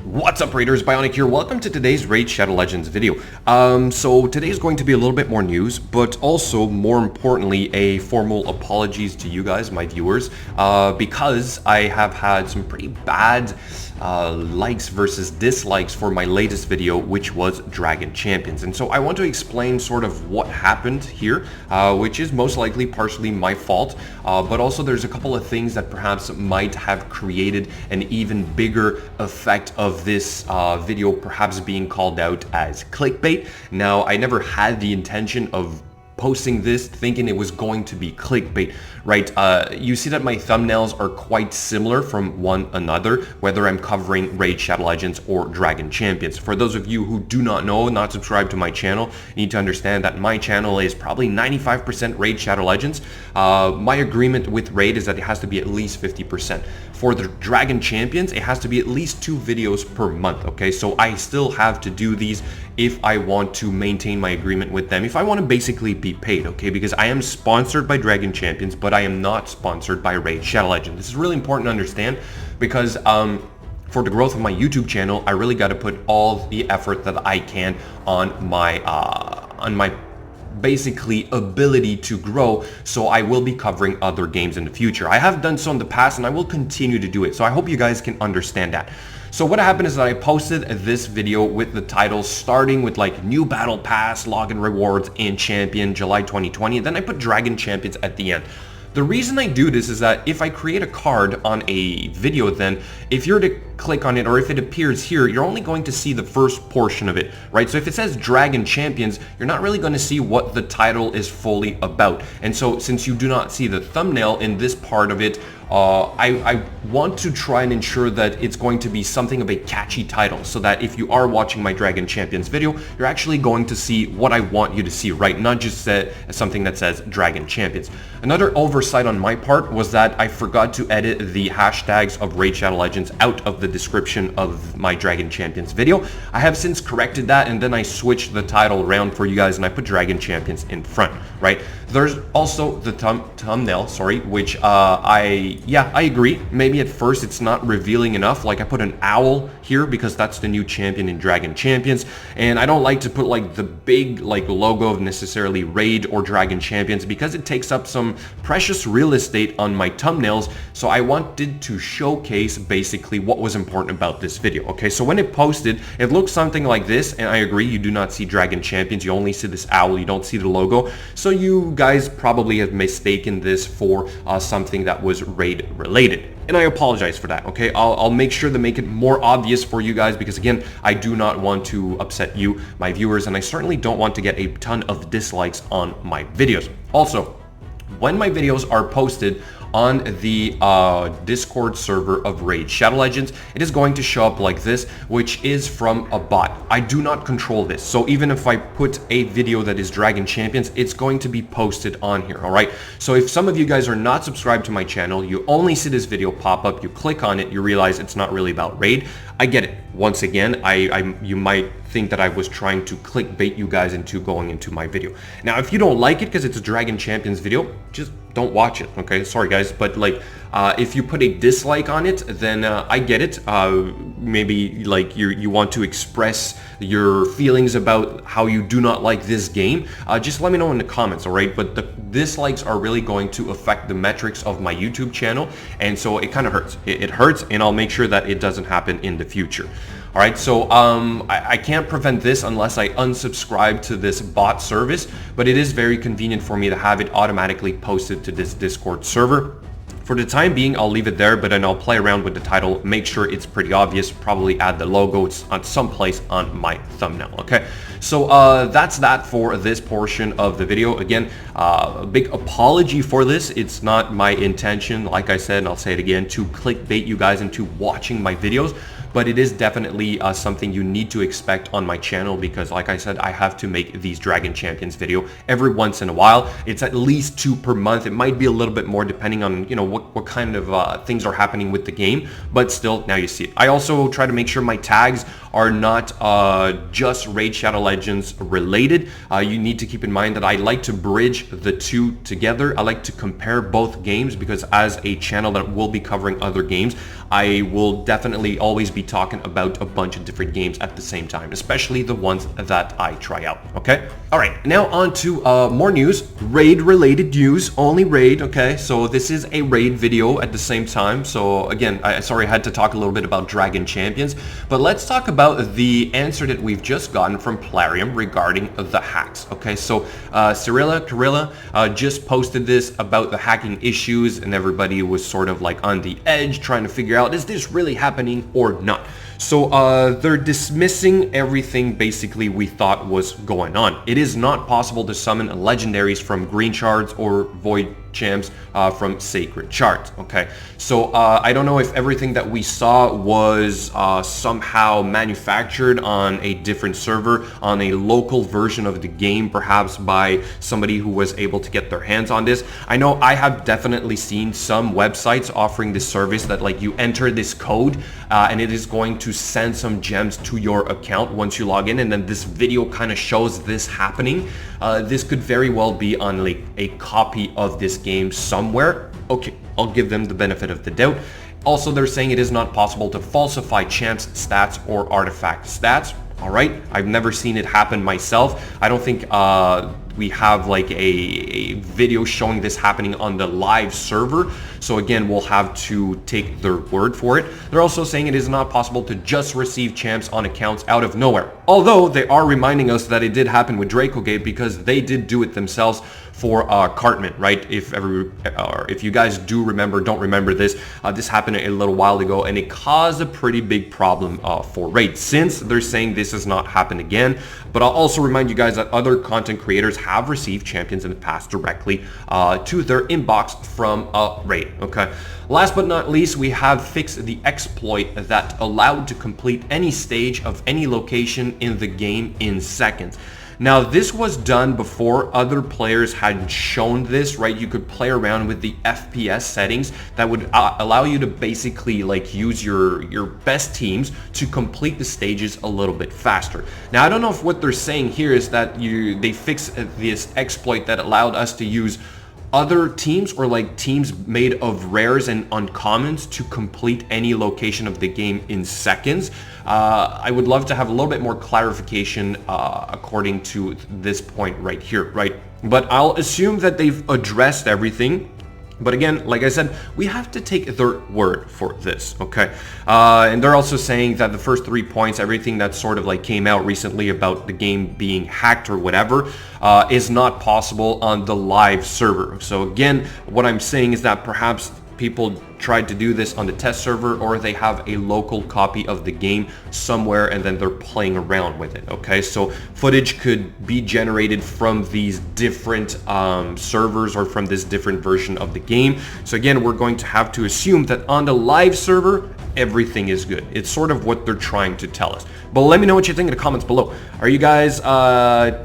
What's up, Raiders? Bionic here. Welcome to today's Raid Shadow Legends video. So today is going to be a little bit more news, but also more importantly, a formal apologies to you guys, my viewers, because I have had some pretty bad likes versus dislikes for my latest video, which was Dragon Champions. And so I want to explain sort of what happened here, which is most likely partially my fault, but also there's a couple of things that perhaps might have created an even bigger effect of this video perhaps being called out as clickbait. Now, I never had the intention of posting this thinking it was going to be clickbait, right? You see that my thumbnails are quite similar from one another, whether I'm covering Raid Shadow Legends or Dragon Champions. For those of you who do not know, not subscribed to my channel, you need to understand that my channel is probably 95% Raid Shadow Legends. My agreement with Raid is that it has to be at least 50%. For the Dragon Champions, it has to be at least 2 videos per month, okay? So I still have to do these if I want to maintain my agreement with them, if I want to basically be paid, okay? Because I am sponsored by Dragon Champions, but I am not sponsored by Raid Shadow Legends. This is really important to understand because for the growth of my YouTube channel, I really got to put all the effort that I can on my basically ability to grow, so I will be covering other games in the future. I have done so in the past and I will continue to do it, so I hope you guys can understand that. So what happened is that I posted this video with the title starting with like new battle pass, login rewards, and champion July 2020, and then I put Dragon Champions at the end. The reason I do this is that if I create a card on a video, then if you're to click on it or if it appears here, you're only going to see the first portion of it, right? So if it says Dragon Champions, you're not really going to see what the title is fully about. And so since you do not see the thumbnail in this part of it, I want to try and ensure that it's going to be something of a catchy title so that if you are watching my Dragon Champions video, you're actually going to see what I want you to see, right? Not just something that says Dragon Champions. Another oversight on my part was that I forgot to edit the hashtags of Raid Shadow Legends out of the description of my Dragon Champions video. I have since corrected that, and then I switched the title around for you guys and I put Dragon Champions in front, right? There's also the thumbnail, sorry, which I agree. Maybe at first it's not revealing enough. Like I put an owl here because that's the new champion in Dragon Champions, and I don't like to put like the big like logo of necessarily Raid or Dragon Champions because it takes up some precious real estate on my thumbnails. So I wanted to showcase basically what was important about this video. Okay, so when it posted, it looks something like this, and I agree, you do not see Dragon Champions, you only see this owl, you don't see the logo. So you guys probably have mistaken this for something that was Raid related, and I apologize for that. Okay, I'll make sure to make it more obvious for you guys because again, I do not want to upset you, my viewers, and I certainly don't want to get a ton of dislikes on my videos. Also, when my videos are posted on the Discord server of Raid Shadow Legends, it is going to show up like this, which is from a bot. I do not control this, so even if I put a video that is Dragon Champions, it's going to be posted on here, all right? So if some of you guys are not subscribed to my channel, you only see this video pop up, you click on it, you realize it's not really about Raid. I get it. Once again, you might think that I was trying to clickbait you guys into going into my video. Now, if you don't like it because it's a Dragon Champions video, just don't watch it, okay? Sorry guys, but like if you put a dislike on it, then I get it. Maybe like you want to express your feelings about how you do not like this game. Just let me know in the comments, all right? But the dislikes are really going to affect the metrics of my YouTube channel, and so it kind of hurts. It hurts, and I'll make sure that it doesn't happen in the future. All right, so I can't prevent this unless I unsubscribe to this bot service, but it is very convenient for me to have it automatically posted to this Discord server. For the time being, I'll leave it there, but then I'll play around with the title, make sure it's pretty obvious, probably add the logo, it's on someplace on my thumbnail, okay? So that's that for this portion of the video. Again, a big apology for this. It's not my intention, like I said, and I'll say it again, to clickbait you guys into watching my videos. but it is definitely something you need to expect on my channel, because like I said, I have to make these Dragon Champions video every once in a while. It's at least 2 per month. It might be a little bit more depending on, you know, what kind of things are happening with the game, but still, now you see it. I also try to make sure my tags are not just Raid Shadow Legends related. You need to keep in mind that I like to bridge the two together. I like to compare both games, because as a channel that will be covering other games, I will definitely always be talking about a bunch of different games at the same time, especially the ones that I try out, okay? All right, now on to more news, raid-related news, only raid, okay? So this is a raid video at the same time. So again, sorry, I had to talk a little bit about Dragon Champions, but let's talk about the answer that we've just gotten from Plarium regarding the hacks, okay? So Carilla just posted this about the hacking issues, and everybody was sort of like on the edge trying to figure out, is this really happening or not? So they're dismissing everything basically we thought was going on. It is not possible to summon legendaries from green shards or void champs from sacred shards, okay? So I don't know if everything that we saw was somehow manufactured on a different server, on a local version of the game, perhaps by somebody who was able to get their hands on this. I know I have definitely seen some websites offering this service that, like, you enter this code and it is going to send some gems to your account once you log in, and then this video kind of shows this happening. This could very well be on like a copy of this game somewhere. Okay, I'll give them the benefit of the doubt. Also, they're saying it is not possible to falsify champs stats or artifact stats. All right, I've never seen it happen myself. I don't think we have like a video showing this happening on the live server. So again, we'll have to take their word for it. They're also saying it is not possible to just receive champs on accounts out of nowhere. Although they are reminding us that it did happen with Dracogate, because they did do it themselves for Cartman, right? If you guys do remember, don't remember this, this happened a little while ago, and it caused a pretty big problem for Raid. Since they're saying this has not happened again, but I'll also remind you guys that other content creators have received champions in the past directly to their inbox from Raid, okay? Last but not least, we have fixed the exploit that allowed to complete any stage of any location in the game in seconds. Now, this was done before other players had shown this, right? You could play around with the FPS settings that would allow you to basically like use your best teams to complete the stages a little bit faster. Now, I don't know if what they're saying here is that they fixed this exploit that allowed us to use other teams, or like teams made of rares and uncommons, to complete any location of the game in seconds. I would love to have a little bit more clarification according to this point right here, right? But I'll assume that they've addressed everything. But again, like I said, we have to take their word for this, okay? And they're also saying that the first 3 points, everything that sort of like came out recently about the game being hacked or whatever, is not possible on the live server. So again, what I'm saying is that perhaps people tried to do this on the test server, or they have a local copy of the game somewhere and then they're playing around with it, okay? So footage could be generated from these different servers, or from this different version of the game. So again, we're going to have to assume that on the live server, everything is good. It's sort of what they're trying to tell us. But let me know what you think in the comments below. Are you guys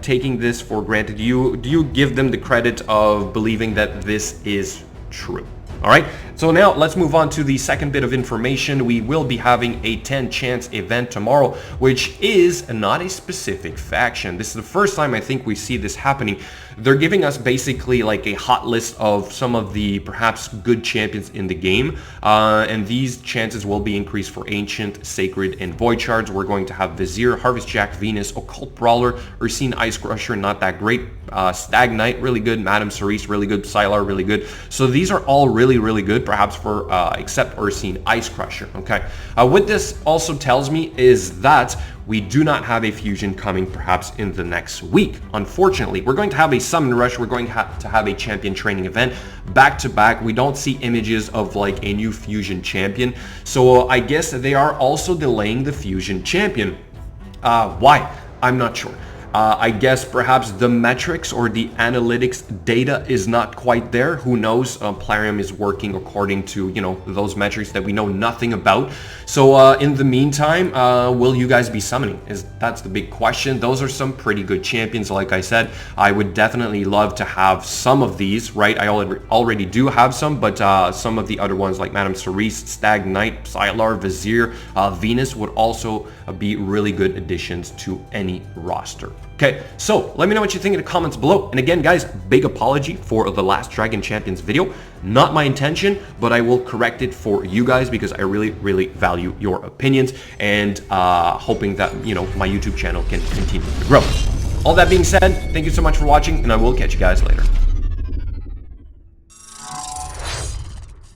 taking this for granted? Do you give them the credit of believing that this is true? All right, so now let's move on to the second bit of information. We will be having a 10 chance event tomorrow, which is not a specific faction. This is the first time I think we see this happening. They're giving us basically like a hot list of some of the perhaps good champions in the game, and these chances will be increased for Ancient, Sacred, and Void Shards. We're going to have Vizier, Harvest Jack, Venus, Occult Brawler, Ursine Ice Crusher, not that great, Stag Knight, really good, Madame Cerise, really good, Sylar, really good. So these are all really good, perhaps for except Ursine Ice Crusher, okay? What this also tells me is that we do not have a fusion coming perhaps in the next week. Unfortunately, we're going to have a summon rush. We're going to have a champion training event back to back. We don't see images of like a new fusion champion. So I guess they are also delaying the fusion champion. Why? I'm not sure. I guess perhaps the metrics or the analytics data is not quite there. Who knows? Plarium is working according to, you know, those metrics that we know nothing about. So in the meantime, will you guys be summoning? That's the big question. Those are some pretty good champions. Like I said, I would definitely love to have some of these, right? I already do have some, but some of the other ones like Madame Cerise, Stag Knight, Psylar, Vizier, Venus would also be really good additions to any roster. Okay, so let me know what you think in the comments below. And again, guys, big apology for the last Dragon Champions video. Not my intention, but I will correct it for you guys because I really value your opinions and hoping that, you know, my YouTube channel can continue to grow. All that being said, thank you so much for watching, and I will catch you guys later.